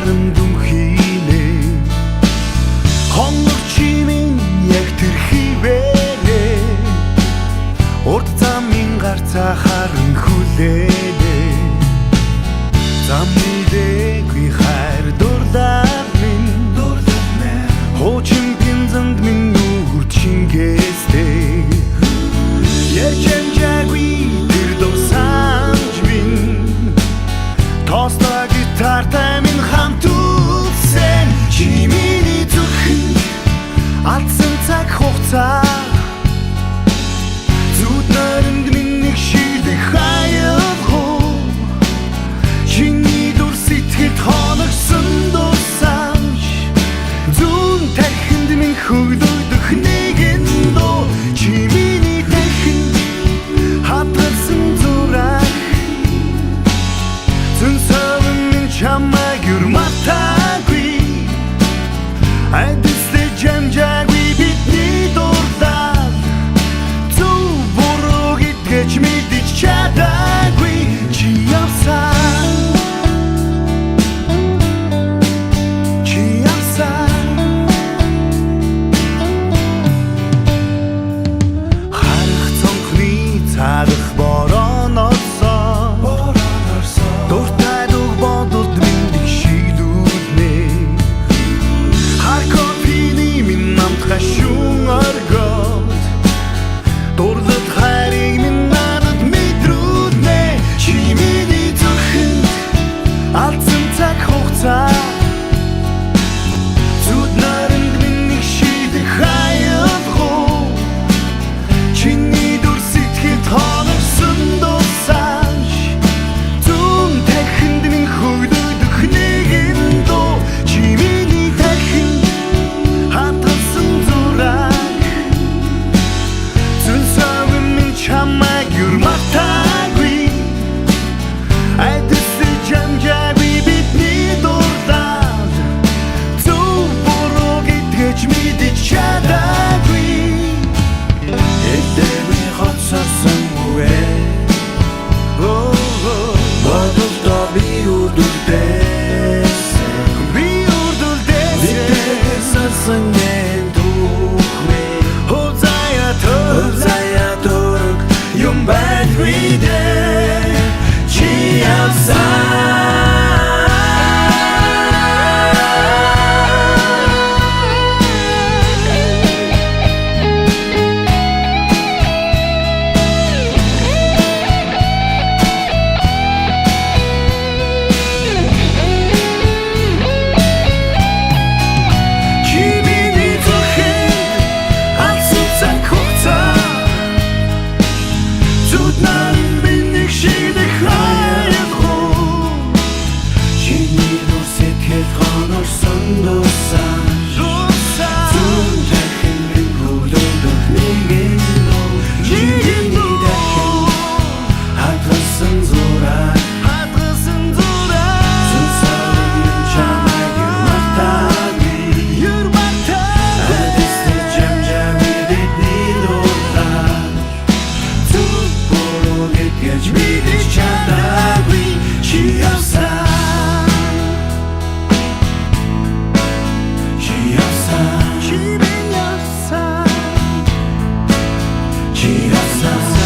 харан дүнхийнэ хоног чимийн яг тэр хивэнэ урд замын гарцаа харан хүлэнэ замны дээгүй хайр дурлал минь хуучин пинзанд минь нүур чингээстэй ярьчанжаагүй тэр дурсамж минь тоостой гитартай минь хамт үлсэн чи миний зүрхэнд алдсан цаг хугацаа зүуд наринд минь нэг шилдэг хаяхуу чиний дүр сэтгэлд хоногсон дурсамж зүүн тархинд минь хөглөгдөх нэгэн дуу чи миний тархинд хатгалсан зураг зүн совин минь чамайг юрматаагүй айдастай жанжаагүй бидний дурдаад зөв буруу гэдгээч мэдэж чадаагүй чи явсан харах цонхны цаадах борон орсон дуртай дуг бодолд минь шиглүүлнэ хар кофений минь намт хашуун оргоод дурлал хайрыг минь надад мэдрүүлнэ чи миний зүрхэнд алдсан цаг хугацаа зүуд наринд минь нэг шидэг хаяхуу чиний дүр сэтгэлд хоногсон дурсамж зүүн тархинд минь хөглөгдөх нэгэн дуу чи миний тархинд хатгалсан зураг зүн совин минь чамайг юрматаагүй айдастай жанжаагүй бидний дурдаад зөв буруу гэдгээч мэдэж чадаагүй эдэмий хоцорсон үе бодолдоо би үрдүүлдээсэн видээсэн нэн тухмэ хозая төрөг юм байхгүй дээ чи явсан She